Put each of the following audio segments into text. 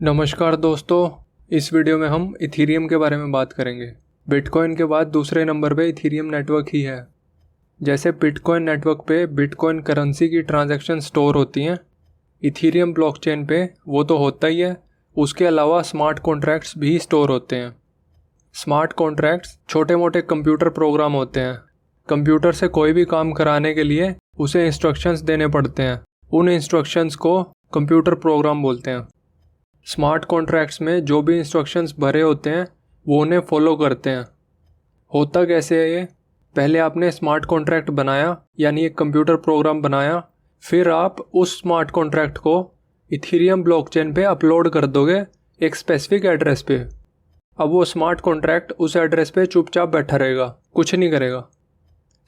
नमस्कार दोस्तों, इस वीडियो में हम इथीरियम के बारे में बात करेंगे। बिटकॉइन के बाद दूसरे नंबर पे इथीरियम नेटवर्क ही है। जैसे बिटकॉइन नेटवर्क पे बिटकॉइन करेंसी की ट्रांजैक्शन स्टोर होती हैं, इथीरियम ब्लॉकचेन पे वो तो होता ही है, उसके अलावा स्मार्ट कॉन्ट्रैक्ट्स भी स्टोर होते हैं। स्मार्ट कॉन्ट्रैक्ट्स छोटे मोटे कंप्यूटर प्रोग्राम होते हैं। कंप्यूटर से कोई भी काम कराने के लिए उसे इंस्ट्रक्शंस देने पड़ते हैं। उन इंस्ट्रक्शंस को कंप्यूटर प्रोग्राम बोलते हैं। स्मार्ट कॉन्ट्रैक्ट्स में जो भी इंस्ट्रक्शंस भरे होते हैं वो उन्हें फॉलो करते हैं। होता कैसे है ये? पहले आपने स्मार्ट कॉन्ट्रैक्ट बनाया, यानी एक कंप्यूटर प्रोग्राम बनाया, फिर आप उस स्मार्ट कॉन्ट्रैक्ट को इथीरियम ब्लॉकचेन पे अपलोड कर दोगे एक स्पेसिफिक एड्रेस पे। अब वो स्मार्ट कॉन्ट्रैक्ट उस एड्रेस पे चुपचाप बैठा रहेगा, कुछ नहीं करेगा।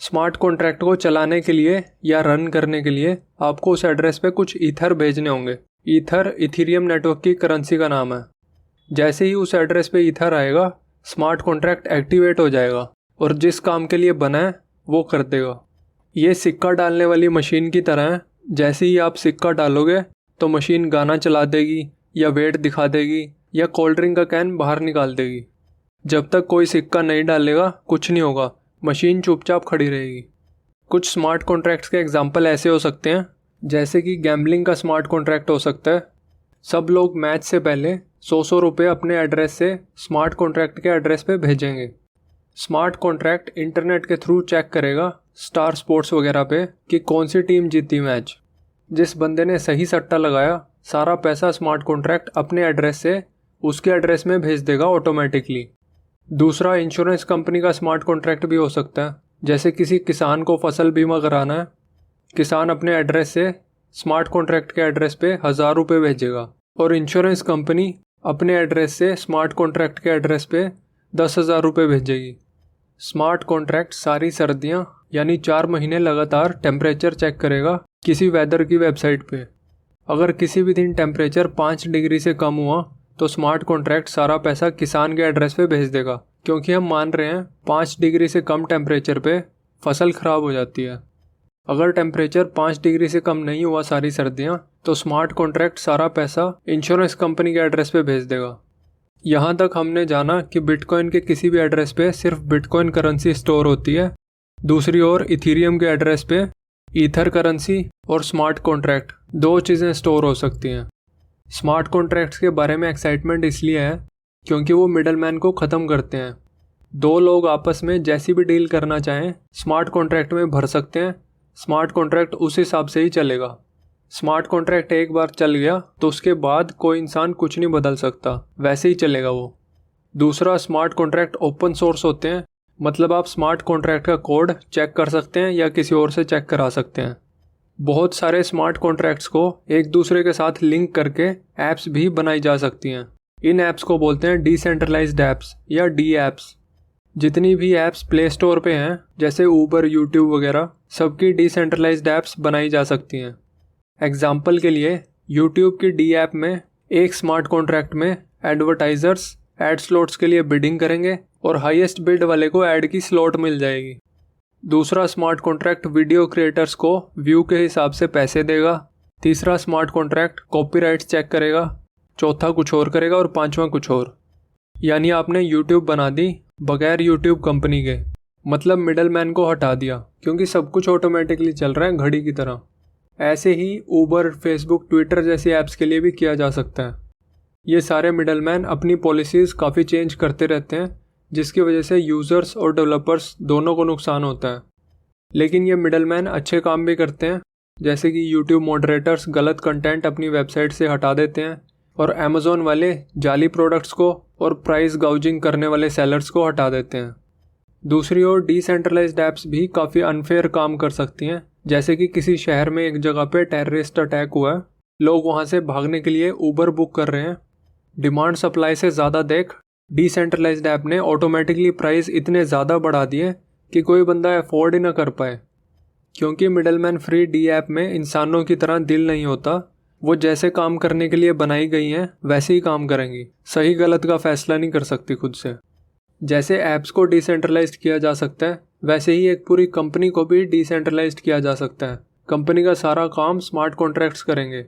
स्मार्ट कॉन्ट्रैक्ट को चलाने के लिए या रन करने के लिए आपको उस एड्रेस पे कुछ ईथर भेजने होंगे। ईथर इथीरियम नेटवर्क की करेंसी का नाम है। जैसे ही उस एड्रेस पे ईथर आएगा, स्मार्ट कॉन्ट्रैक्ट एक्टिवेट हो जाएगा और जिस काम के लिए बना है वो कर देगा। ये सिक्का डालने वाली मशीन की तरह है। जैसे ही आप सिक्का डालोगे तो मशीन गाना चला देगी या वेट दिखा देगी या कोल्ड ड्रिंक का कैन बाहर निकाल देगी। जब तक कोई सिक्का नहीं डालेगा कुछ नहीं होगा, मशीन चुपचाप खड़ी रहेगी। कुछ स्मार्ट कॉन्ट्रैक्ट्स के एग्जाम्पल ऐसे हो सकते हैं, जैसे कि गैम्बलिंग का स्मार्ट कॉन्ट्रैक्ट हो सकता है। सब लोग मैच से पहले 100 रुपये अपने एड्रेस से स्मार्ट कॉन्ट्रैक्ट के एड्रेस पे भेजेंगे। स्मार्ट कॉन्ट्रैक्ट इंटरनेट के थ्रू चेक करेगा स्टार स्पोर्ट्स वगैरह पे कि कौन सी टीम जीती मैच। जिस बंदे ने सही सट्टा लगाया, सारा पैसा स्मार्ट कॉन्ट्रैक्ट अपने एड्रेस से उसके एड्रेस में भेज देगा ऑटोमेटिकली। दूसरा, इंश्योरेंस कंपनी का स्मार्ट कॉन्ट्रैक्ट भी हो सकता है। जैसे किसी किसान को फसल बीमा कराना है, किसान अपने एड्रेस से स्मार्ट कॉन्ट्रैक्ट के एड्रेस पे 1000 रुपये भेजेगा और इंश्योरेंस कंपनी अपने एड्रेस से स्मार्ट कॉन्ट्रैक्ट के एड्रेस पे 10,000 रुपये भेजेगी। स्मार्ट कॉन्ट्रैक्ट सारी सर्दियाँ यानी 4 महीने लगातार टेम्परेचर चेक करेगा किसी वेदर की वेबसाइट पे। अगर किसी भी दिन टेम्परेचर 5 डिग्री से कम हुआ तो स्मार्ट कॉन्ट्रैक्ट सारा पैसा किसान के एड्रेस पे भेज देगा, क्योंकि हम मान रहे हैं 5 डिग्री से कम टेम्परेचर पे फसल ख़राब हो जाती है। अगर टेम्परेचर 5 डिग्री से कम नहीं हुआ सारी सर्दियाँ, तो स्मार्ट कॉन्ट्रैक्ट सारा पैसा इंश्योरेंस कंपनी के एड्रेस पे भेज देगा। यहाँ तक हमने जाना कि बिटकॉइन के किसी भी एड्रेस पे सिर्फ बिटकॉइन करेंसी स्टोर होती है। दूसरी ओर इथीरियम के एड्रेस पे ईथर करेंसी और स्मार्ट कॉन्ट्रैक्ट, दो चीज़ें स्टोर हो सकती हैं। स्मार्ट कॉन्ट्रैक्ट्स के बारे में एक्साइटमेंट इसलिए है क्योंकि वो मिडलमैन को ख़त्म करते हैं। दो लोग आपस में जैसी भी डील करना चाहें स्मार्ट कॉन्ट्रैक्ट में भर सकते हैं। स्मार्ट कॉन्ट्रैक्ट उस हिसाब से ही चलेगा। स्मार्ट कॉन्ट्रैक्ट एक बार चल गया तो उसके बाद कोई इंसान कुछ नहीं बदल सकता, वैसे ही चलेगा वो। दूसरा, स्मार्ट कॉन्ट्रैक्ट ओपन सोर्स होते हैं, मतलब आप स्मार्ट कॉन्ट्रैक्ट का कोड चेक कर सकते हैं या किसी और से चेक करा सकते हैं। बहुत सारे स्मार्ट कॉन्ट्रैक्ट्स को एक दूसरे के साथ लिंक करके ऐप्स भी बनाई जा सकती हैं। इन ऐप्स को बोलते हैं डिसेंट्रलाइज्ड ऐप्स या डी ऐप्स। जितनी भी ऐप्स प्ले स्टोर पे हैं, जैसे ऊबर, यूट्यूब वगैरह, सबकी डिसेंट्रलाइज्ड ऐप्स बनाई जा सकती हैं। एग्जाम्पल के लिए यूट्यूब की डी ऐप में एक स्मार्ट कॉन्ट्रैक्ट में एडवर्टाइजर्स एड स्लॉट्स के लिए बिडिंग करेंगे और हाईएस्ट बिड वाले को ऐड की स्लॉट मिल जाएगी। दूसरा स्मार्ट कॉन्ट्रैक्ट वीडियो क्रिएटर्स को व्यू के हिसाब से पैसे देगा। तीसरा स्मार्ट कॉन्ट्रैक्ट कॉपीराइट्स चेक करेगा। चौथा कुछ और करेगा और पांचवा कुछ और। यानी आपने यूट्यूब बना दी बगैर यूट्यूब कंपनी के, मतलब मिडलमैन को हटा दिया, क्योंकि सब कुछ ऑटोमेटिकली चल रहा है घड़ी की तरह। ऐसे ही ऊबर, फेसबुक, ट्विटर जैसी ऐप्स के लिए भी किया जा सकता है। ये सारे मिडलमैन अपनी पॉलिसीज़ काफ़ी चेंज करते रहते हैं, जिसकी वजह से यूज़र्स और डेवलपर्स दोनों को नुकसान होता है। लेकिन ये मिडलमैन अच्छे काम भी करते हैं, जैसे कि यूट्यूब मॉडरेटर्स गलत कंटेंट अपनी वेबसाइट से हटा देते हैं और अमेज़ॉन वाले जाली प्रोडक्ट्स को और प्राइस गाउजिंग करने वाले सेलर्स को हटा देते हैं। दूसरी ओर डिसेंट्रलाइज्ड ऐप्स भी काफ़ी अनफेयर काम कर सकती हैं, जैसे कि किसी शहर में एक जगह पे टेररिस्ट अटैक हुआ है, लोग वहाँ से भागने के लिए ऊबर बुक कर रहे हैं। डिमांड सप्लाई से ज़्यादा देख डिसेंट्रलाइज्ड ऐप ने ऑटोमेटिकली प्राइस इतने ज़्यादा बढ़ा दिए कि कोई बंदा अफोर्ड ही ना कर पाए। क्योंकि मिडलमैन फ्री डी ऐप में इंसानों की तरह दिल नहीं होता, वो जैसे काम करने के लिए बनाई गई हैं वैसे ही काम करेंगी, सही गलत का फैसला नहीं कर सकती खुद से। जैसे ऐप्स को डिसेंट्रलाइज्ड किया जा सकता है, वैसे ही एक पूरी कंपनी को भी डिसेंट्रलाइज्ड किया जा सकता है। कंपनी का सारा काम स्मार्ट कॉन्ट्रैक्ट्स करेंगे।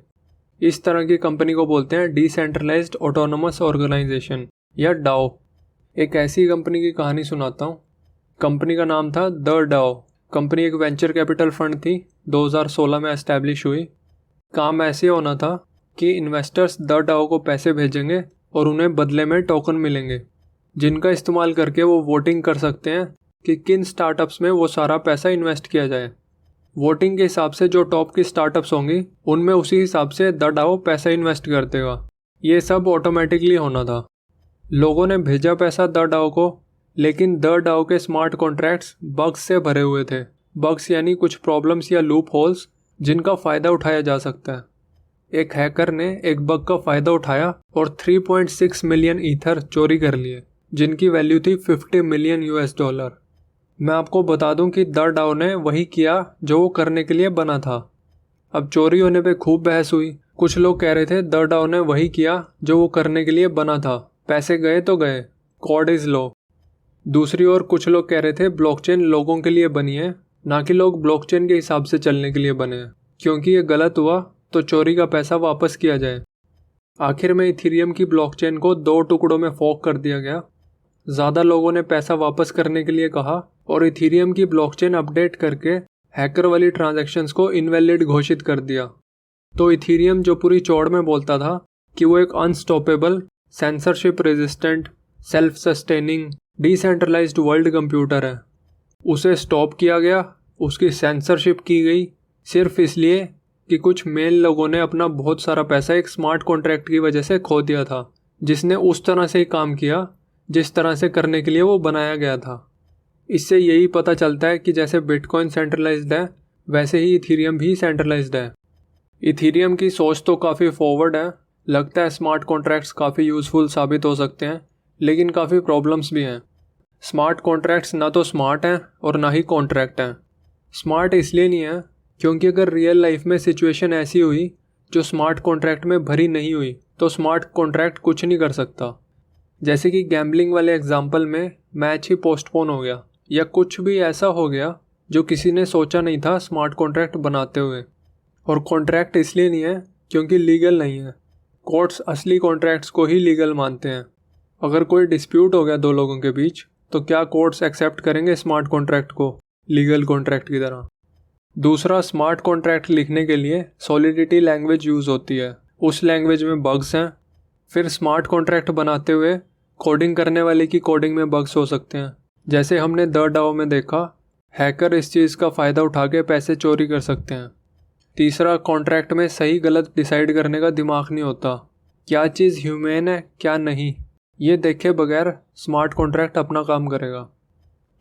इस तरह की कंपनी को बोलते हैं डिसेंट्रलाइज्ड ऑटोनोमस ऑर्गेनाइजेशन या डाओ। एक ऐसी कंपनी की कहानी सुनाता हूँ। कंपनी का नाम था द डाओ। कंपनी एक वेंचर कैपिटल फंड थी, 2016 में एस्टैब्लिश हुई। काम ऐसे होना था कि इन्वेस्टर्स द डाओ को पैसे भेजेंगे और उन्हें बदले में टोकन मिलेंगे, जिनका इस्तेमाल करके वो वोटिंग कर सकते हैं कि किन स्टार्टअप्स में वो सारा पैसा इन्वेस्ट किया जाए। वोटिंग के हिसाब से जो टॉप की स्टार्टअप्स होंगी उनमें उसी हिसाब से द डाओ पैसा इन्वेस्ट कर देगा। ये सब ऑटोमेटिकली होना था। लोगों ने भेजा पैसा द डाओ को, लेकिन द डाओ के स्मार्ट कॉन्ट्रैक्ट्स बग्स से भरे हुए थे। बग्स यानी कुछ प्रॉब्लम्स या लूप होल्स जिनका फ़ायदा उठाया जा सकता है। एक हैकर ने एक बग का फ़ायदा उठाया और 3.6 मिलियन ईथर चोरी कर लिए, जिनकी वैल्यू थी $50 मिलियन। मैं आपको बता दूं कि द डाओ ने वही किया जो वो करने के लिए बना था। अब चोरी होने पे खूब बहस हुई। कुछ लोग कह रहे थे द डाओ ने वही किया जो वो करने के लिए बना था, पैसे गए तो गए, कॉड इज़ लॉ। दूसरी ओर कुछ लोग कह रहे थे ब्लॉकचेन लोगों के लिए बनी है, ना कि लोग ब्लॉकचेन के हिसाब से चलने के लिए बने हैं। क्योंकि ये गलत हुआ तो चोरी का पैसा वापस किया जाए। आखिर में इथीरियम की ब्लॉकचेन को 2 टुकड़ों में फॉर्क कर दिया गया। ज़्यादा लोगों ने पैसा वापस करने के लिए कहा और इथीरियम की ब्लॉकचेन अपडेट करके हैकर वाली ट्रांजैक्शंस को इनवैलिड घोषित कर दिया। तो इथीरियम जो पूरी चौड़ में बोलता था कि वो एक unstoppable, censorship resistant, self sustaining, decentralised world computer है, उसे स्टॉप किया गया, उसकी सेंसरशिप की गई, सिर्फ इसलिए कि कुछ मेल लोगों ने अपना बहुत सारा पैसा एक स्मार्ट कॉन्ट्रैक्ट की वजह से खो दिया था, जिसने उस तरह से ही काम किया जिस तरह से करने के लिए वो बनाया गया था। इससे यही पता चलता है कि जैसे बिटकॉइन सेंट्रलाइज्ड है, वैसे ही इथीरियम भी सेंट्रलाइज्ड है। इथीरियम की सोच तो काफ़ी फॉरवर्ड है। लगता है स्मार्ट कॉन्ट्रैक्ट्स काफ़ी यूज़फुल साबित हो सकते हैं, लेकिन काफ़ी प्रॉब्लम्स भी हैं। स्मार्ट कॉन्ट्रैक्ट्स ना तो स्मार्ट हैं और ना ही कॉन्ट्रैक्ट हैं। स्मार्ट इसलिए नहीं है क्योंकि अगर रियल लाइफ में सिचुएशन ऐसी हुई जो स्मार्ट कॉन्ट्रैक्ट में भरी नहीं हुई तो स्मार्ट कॉन्ट्रैक्ट कुछ नहीं कर सकता। जैसे कि गैम्बलिंग वाले एग्जाम्पल में मैच ही पोस्टपोन हो गया, या कुछ भी ऐसा हो गया जो किसी ने सोचा नहीं था स्मार्ट कॉन्ट्रैक्ट बनाते हुए। और कॉन्ट्रैक्ट इसलिए नहीं है क्योंकि लीगल नहीं है। कोर्ट्स असली कॉन्ट्रैक्ट्स को ही लीगल मानते हैं। अगर कोई डिस्प्यूट हो गया 2 लोगों के बीच तो क्या कोर्ट्स एक्सेप्ट करेंगे स्मार्ट कॉन्ट्रैक्ट को लीगल कॉन्ट्रैक्ट की तरह? दूसरा, स्मार्ट कॉन्ट्रैक्ट लिखने के लिए सॉलिडिटी लैंग्वेज यूज़ होती है। उस लैंग्वेज में बग्स हैं। फिर स्मार्ट कॉन्ट्रैक्ट बनाते हुए कोडिंग करने वाले की कोडिंग में बग्स हो सकते हैं। जैसे हमने द डाओ में देखा, हैकर इस चीज़ का फ़ायदा उठा के पैसे चोरी कर सकते हैं। तीसरा, कॉन्ट्रैक्ट में सही गलत डिसाइड करने का दिमाग नहीं होता। क्या चीज़ ह्यूमन है क्या नहीं, ये देखे बगैर स्मार्ट कॉन्ट्रैक्ट अपना काम करेगा।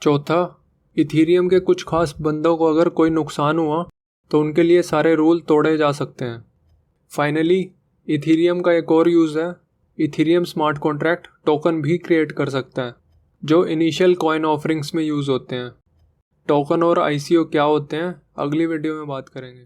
चौथा, इथीरियम के कुछ खास बंदों को अगर कोई नुकसान हुआ तो उनके लिए सारे रूल तोड़े जा सकते हैं। फाइनली, इथीरियम का एक और यूज़ है, इथीरियम स्मार्ट कॉन्ट्रैक्ट टोकन भी क्रिएट कर सकता है जो इनिशियल कॉइन ऑफरिंग्स में यूज़ होते हैं। टोकन और ICO क्या होते हैं अगली वीडियो में बात करेंगे।